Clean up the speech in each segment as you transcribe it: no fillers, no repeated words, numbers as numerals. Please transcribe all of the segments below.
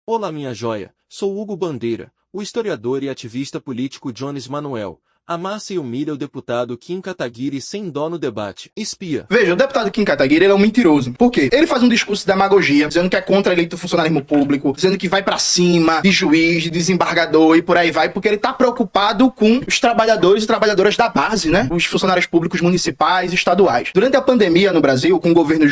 Olá minha joia, sou Hugo Bandeira, o historiador e ativista político Jones Manuel. Amassa e humilha o deputado Kim Kataguiri sem dó no debate. Espia. Veja, o deputado Kim Kataguiri, ele é um mentiroso. Por quê? Ele faz um discurso de demagogia, dizendo que é contra a lei do funcionalismo público, dizendo que vai pra cima de juiz, de desembargador e por aí vai, porque ele tá preocupado com os trabalhadores e trabalhadoras da base, né? Os funcionários públicos municipais e estaduais. Durante a pandemia no Brasil, com o governo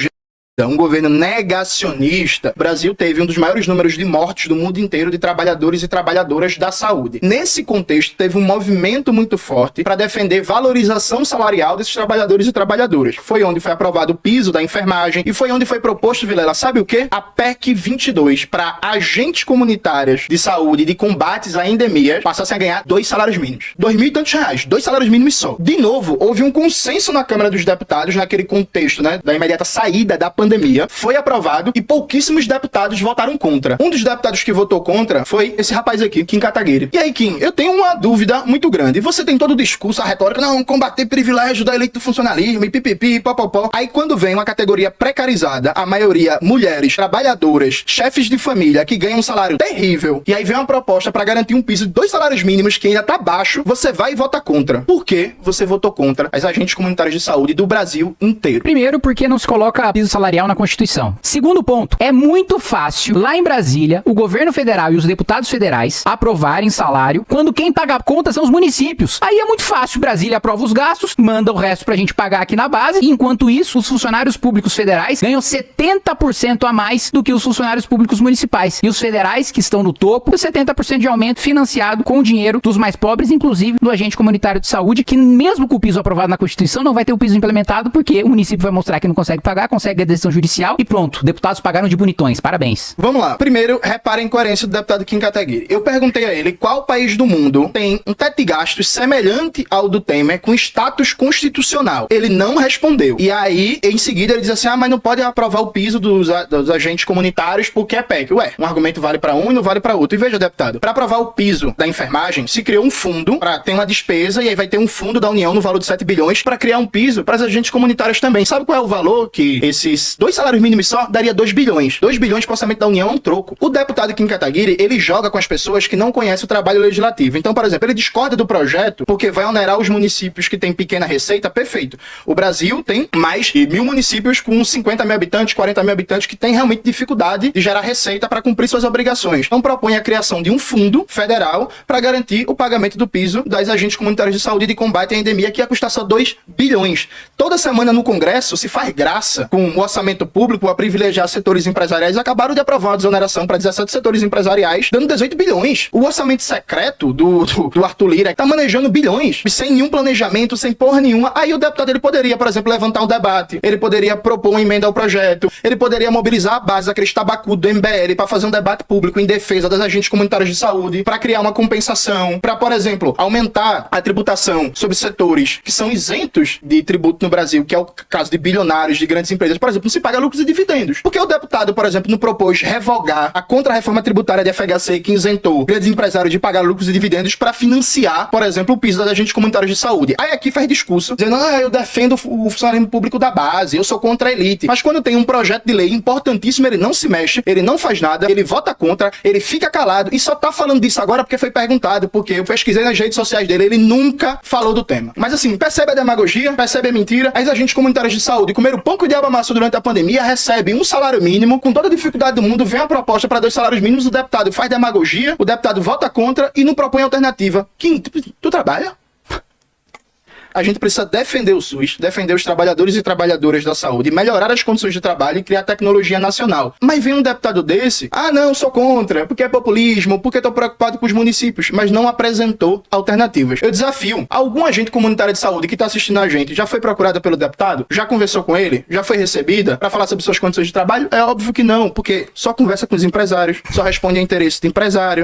um governo negacionista, o Brasil teve um dos maiores números de mortes do mundo inteiro de trabalhadores e trabalhadoras da saúde. Nesse contexto, teve um movimento muito forte para defender valorização salarial desses trabalhadores e trabalhadoras. Foi onde foi aprovado o piso da enfermagem e foi onde foi proposto, Vilela, sabe o quê? A PEC 22, para agentes comunitárias de saúde e de combates a endemias, passassem a ganhar 2 salários mínimos. 2.000 e tantos reais, 2 salários mínimos só. De novo, houve um consenso na Câmara dos Deputados naquele contexto, né, da imediata saída da pandemia, foi aprovado e pouquíssimos deputados votaram contra. Um dos deputados que votou contra foi esse rapaz aqui, Kim Kataguiri. E aí, Kim, eu tenho uma dúvida muito grande. Você tem todo o discurso, a retórica, não, combater privilégio da elite do funcionalismo e pipipi, popopó. Aí quando vem uma categoria precarizada, a maioria mulheres, trabalhadoras, chefes de família que ganham um salário terrível, e aí vem uma proposta para garantir um piso de 2 salários mínimos que ainda tá baixo, você vai e vota contra. Por que você votou contra as agentes comunitárias de saúde do Brasil inteiro? Primeiro, porque não se coloca piso salarial na Constituição. Segundo ponto, é muito fácil, lá em Brasília, o governo federal e os deputados federais aprovarem salário quando quem paga a conta são os municípios. Aí é muito fácil, Brasília aprova os gastos, manda o resto pra gente pagar aqui na base, e enquanto isso, os funcionários públicos federais ganham 70% a mais do que os funcionários públicos municipais. E os federais, que estão no topo, 70% de aumento financiado com o dinheiro dos mais pobres, inclusive do agente comunitário de saúde, que mesmo com o piso aprovado na Constituição, não vai ter o piso implementado, porque o município vai mostrar que não consegue pagar, consegue a decisão judicial e pronto, deputados pagaram de bonitões, parabéns. Vamos lá, primeiro, repare a incoerência do deputado Kim Kataguiri. Eu perguntei a ele qual país do mundo tem um teto de gastos semelhante ao do Temer com status constitucional. Ele não respondeu. E aí, em seguida, ele diz assim, mas não pode aprovar o piso dos agentes comunitários porque é PEC. Ué, um argumento vale para um e não vale para outro. E veja, deputado, para aprovar o piso da enfermagem, se criou um fundo para ter uma despesa e aí vai ter um fundo da União no valor de 7 bilhões para criar um piso para as agentes comunitárias também. Sabe qual é o valor que esses 2 salários mínimos só daria 2 bilhões. 2 bilhões para o orçamento da União é um troco. O deputado Kim Kataguiri, ele joga com as pessoas que não conhecem o trabalho legislativo. Então, por exemplo, ele discorda do projeto porque vai onerar os municípios que têm pequena receita. Perfeito. O Brasil tem mais de 1.000 municípios com 50 mil habitantes, 40 mil habitantes que têm realmente dificuldade de gerar receita para cumprir suas obrigações. Então, propõe a criação de um fundo federal para garantir o pagamento do piso das agentes comunitárias de saúde de combate à endemia, que ia custar só 2 bilhões. Toda semana no Congresso se faz graça com o orçamento público a privilegiar setores empresariais. Acabaram de aprovar uma desoneração para 17 setores empresariais, dando 18 bilhões. O orçamento secreto do Arthur Lira tá manejando bilhões, sem nenhum planejamento, sem porra nenhuma. Aí o deputado, ele poderia, por exemplo, levantar um debate, ele poderia propor uma emenda ao projeto, ele poderia mobilizar a base daqueles tabacudo do MBL para fazer um debate público em defesa das agentes comunitárias de saúde, para criar uma compensação, para, por exemplo, aumentar a tributação sobre setores que são isentos de tributo no Brasil, que é o caso de bilionários, de grandes empresas. Por exemplo, não se paga lucros e dividendos. Porque o deputado, por exemplo, não propôs revogar a contra-reforma tributária de FHC que isentou grandes empresários de pagar lucros e dividendos para financiar, por exemplo, o piso das agentes comunitárias de saúde. Aí aqui faz discurso dizendo, eu defendo o funcionalismo público da base, eu sou contra a elite. Mas quando tem um projeto de lei importantíssimo, ele não se mexe, ele não faz nada, ele vota contra, ele fica calado e só tá falando disso agora porque foi perguntado, porque eu pesquisei nas redes sociais dele, ele nunca falou do tema. Mas assim, percebe a demagogia, percebe a mentira. As agentes comunitárias de saúde comeram pão que o diabo amassou durante a pandemia, recebem um salário mínimo, com toda a dificuldade do mundo, vem a proposta para 2 salários mínimos, o deputado faz demagogia, o deputado vota contra e não propõe alternativa. Kim, tu trabalha? A gente precisa defender o SUS, defender os trabalhadores e trabalhadoras da saúde, melhorar as condições de trabalho e criar tecnologia nacional. Mas vem um deputado desse, não, sou contra, porque é populismo, porque estou preocupado com os municípios, mas não apresentou alternativas. Eu desafio, algum agente comunitário de saúde que está assistindo a gente já foi procurada pelo deputado? Já conversou com ele? Já foi recebida para falar sobre suas condições de trabalho? É óbvio que não, porque só conversa com os empresários, só responde a interesse de empresário.